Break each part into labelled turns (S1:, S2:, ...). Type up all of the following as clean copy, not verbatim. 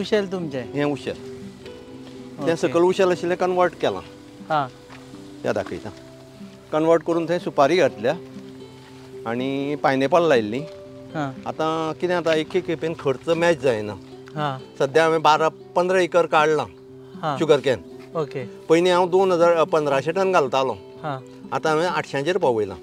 S1: उशेल तुमचे
S2: हें उशेल तें सकयल उशेल आशिल्लें कन्वर्ट केलां
S1: हां
S2: त्या दाखयता कन्वर्ट करून थंय सुपारी घातल्या आनी पायनएपल लायिल्ली
S1: हां
S2: आतां कितें जाता एक खेपेन खर्च मॅच जायना
S1: हां
S2: सद्या हांवें 12-15 एकर काडलां
S1: हां
S2: शुगर कॅन
S1: ओके
S2: पयलीं हांव 1500 टन घालतालो
S1: हां
S2: आतां हांवें 800चेर पावयलां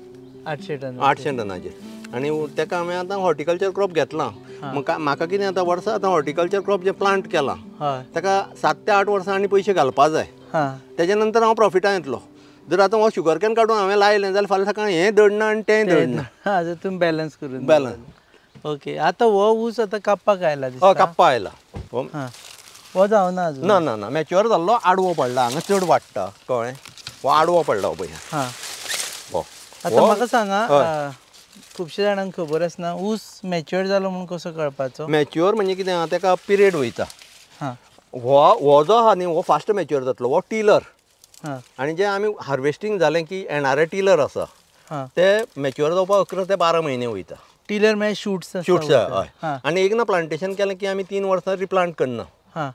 S1: 800 टन
S2: 800 टनाचेर आनी ताका हांवें आतां हॉर्टिकल्चर क्रॉप घेतलां म्हाका कितें जाता वर्सा आतां हॉर्टिकल्चर क्रॉप जें प्लांट केलां
S1: हय
S2: ताका 7 ते 8 वर्सां आनी पयशे घालपा जाय
S1: हां
S2: तेज्या नंतर हांव प्रॉफिटान येतलो जर आतां हो शुगर कॅन काडून हांवें लायलें जाल्यार फाल्यां सकाळीं हें दडना आनी तें दडना
S1: हां जर तुमी बॅलन्स करून
S2: बॅलन्स
S1: ओके आतां हो ऊस आतां कापपाक आयला
S2: हय
S1: दिसता
S2: काप्पा आयला
S1: हां हो जावना अजून
S2: ना ना ना मॅच्युअर जाल्लो आडवो पडला हांगा चड वाडटा कळ्ळें हो आडवो पडला हो पळय
S1: हां
S2: हो
S1: आतां म्हाका सांगा खुबशे जाणांक खबर आसना ऊस मॅच्युअर जालो म्हणून कसो कळपाचो
S2: मॅच्युअर म्हणजे कितें आहा ताका पिरियड वयता
S1: हां
S2: हो जो आहा न्ही हो फास्ट मॅच्युअर जातलो हो टिलर
S1: हां
S2: आनी जें आमी हार्वेस्टींग जालें की येणारे टिलर आसा
S1: हां
S2: ते मॅच्युअर जावपाक 11 ते 12 म्हयने वयता
S1: टिलर म्हणजे शूट्स
S2: शूट्स हय
S1: हां
S2: आनी एकदां प्लांटेशन केलें की आमी 3 वर्सां रिप्लांट करना
S1: हां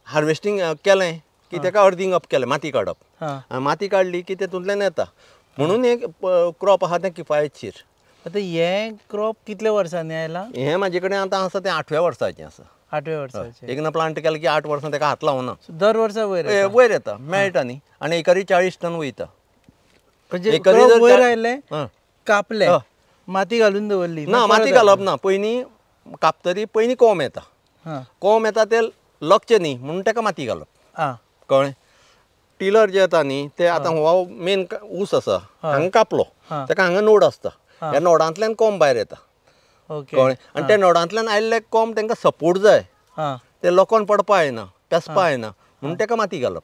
S2: हार्वेस्टींग केलें की ताका अर्दींग अप केलें माती काडप
S1: हां
S2: माती काडली की तेतूंतल्यान येता म्हणून एक क्रॉप आहा तें किफायतशीर
S1: आतां हें क्रॉप कितल्या वर्सांनी आयलां
S2: हें म्हाजे कडेन आतां आसा तें 8व्या वर्साचें आसा
S1: 8व्या वर्साचें
S2: एकदां प्लांट केलें की 8 वर्सां ताका हात लावना
S1: दर वर्सा वयर
S2: वयर येता मेळटा न्ही आनी एकरी 40 टन वयता
S1: म्हणजे
S2: एकरी
S1: क्रॉप
S2: जर
S1: वयर आयलें
S2: हं.
S1: कापलें माती घालून दवरली
S2: ना माती घालप ना पयलीं कापतरी पयलीं कोंब येता
S1: हां
S2: कोंब येता ते लगचें न्ही म्हणून ताका माती घालप
S1: हां
S2: कळ्ळें टिलर जे येता न्ही ते आतां हो मेन ऊस आसा हांगा कापलो ताका हांगा नोड आसता ह्या नोडांतल्यान कोंब भायर येता
S1: ओके
S2: कळ्ळें आनी त्या नोडांतल्यान आयिल्ले कोंब तांकां सपोर्ट जाय
S1: हां
S2: ते लोकोन पडपा येना पेसपा येना म्हणून ताका माती घालप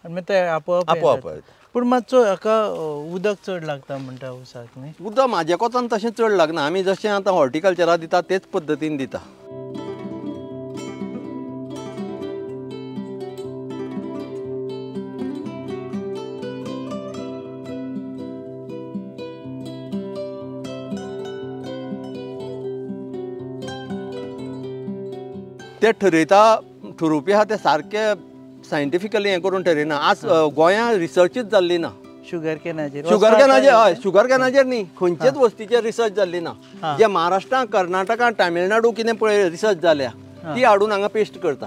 S1: आनी मागीर ते आपोआप
S2: आपोआप
S1: पूण मातसो हाका उदक चड लागता म्हणटा ऊसाक न्ही
S2: उदक म्हाज्या कोतान तशें चड लागना आमी जशें आतां हॉर्टिकल्चरा दिता तेच पद्दतीन दिता ते ठरोवपी आहा ते सारके सायंटिफिकली हें करून ठरयना आज गोंयांत रिसर्चूच जाल्ली ना
S1: शुगर कॅनाचेर
S2: हय शुगर कॅनाचेर न्ही खंयचेच वस्तीचेर रिसर्च जाल्ली ना जे महाराष्ट्रा कर्नाटका तामिळनाडू कितें पळय रिसर्च जाल्या ती हाडून हांगा पेस्ट करता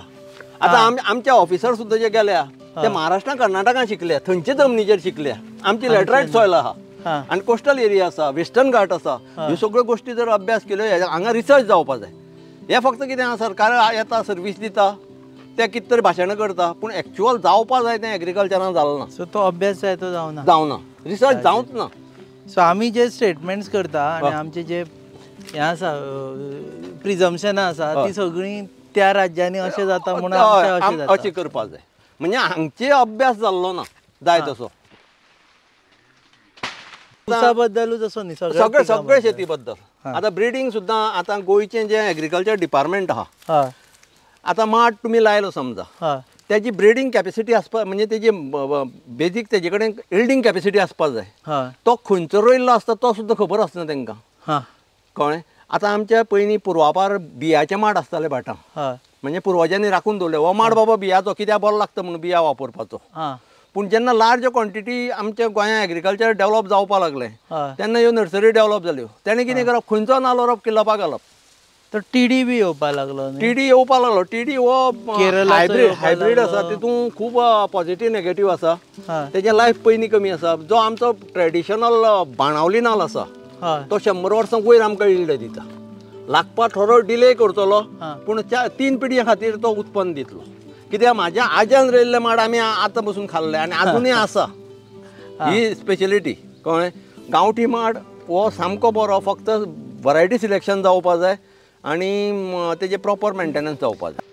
S2: आतां आमचे ऑफिसर सुद्दां जे गेल्या ते महाराष्ट्रा कर्नाटका शिकल्या थंयचे जमनीचेर शिकल्या आमची लॅटरायट सॉयल आहा आनी कोस्टल एरिया आसा वेस्टर्न घाट आसा ह्यो सगळ्यो गोश्टी जर अभ्यास केल्यो हांगा रिसर्च जावपा जाय हें फक्त कितें आहा सरकार येता सर्वीस दिता ते कितें तरी भाशणां करता पूण एक्चुअल जावपा जाय तें एग्रीकल्चरान जालें ना
S1: सो तो अभ्यास जाय तो
S2: जावना रिसर्च जावंच ना
S1: सो आमी जे स्टेटमेंट्स करता आनी आमचे जे हें आसा प्रिजम्पशनां आसा ती सगळीं त्या राज्यांनी अशें जाता म्हणून
S2: अशें करपा जाय म्हणजे हांगचे अभ्यास जाल्लो ना जाय तसो
S1: ऊसा बद्दलूच असो न्ही
S2: सगळे शेती बद्दल आतां ब्रिडींग सुद्दां आतां गोंयचें जें एग्रीकल्चर डिपार्टमेंट आहा आतां माड तुमी लायलो समजा त्याची ब्रिडींग कॅपेसिटी आसपा म्हणजे तेजी बेजीक तेजे कडेन इल्डिंग कॅपेसिटी आसपा जाय तो खंयचो रोयल्लो आसता तो सुद्दां खबर आसना तांकां कळ्ळें आतां आमच्या पयलीं पुर्वापार बियाचे माड आसताले भाटां म्हणजे पुर्वजांनी राखून दवरले हो माड बाबा बियाचो कित्याक बरो लागता म्हणून बिया वापरपाचो पूण जेन्ना लार्ज क्वॉन्टिटी आमच्या गोंयांत एग्रीकल्चर डेवलप जावपा लागलें तेन्ना ह्यो नर्सरी डेवलप जाल्यो तेणें कितें करप खंयचो नाल्ल रोप किल्लपाक घालप
S1: तर टीडी बी येवपा लागलो
S2: टीडी येवपा लागलो टीडी हो हायब्रीड आसा तितून खूब पॉझिटिव्ह नेगेटिव्ह आसा तेजें लायफ पयलीं कमी आसा जो आमचो ट्रेडिशनल बाणावली नाल्ल आसा तो 100 वर्सां वयर आमकां इल्ड दिता लागपा थोडो डिले करतलो पूण 3 पिढये खातीर तो उत्पन्न दितलो कित्याक म्हाज्या आज्यान रोयल्ले माड आमी आतां बसून खाल्ले आनी आजुनूय आसा ही स्पेशलिटी कळ्ळें गांवठी माड हो सामको बरो फक्त वरायटी सिलेक्शन जावपा जाय आनी तेजें प्रॉपर मेंटेनन्स जावपा जाय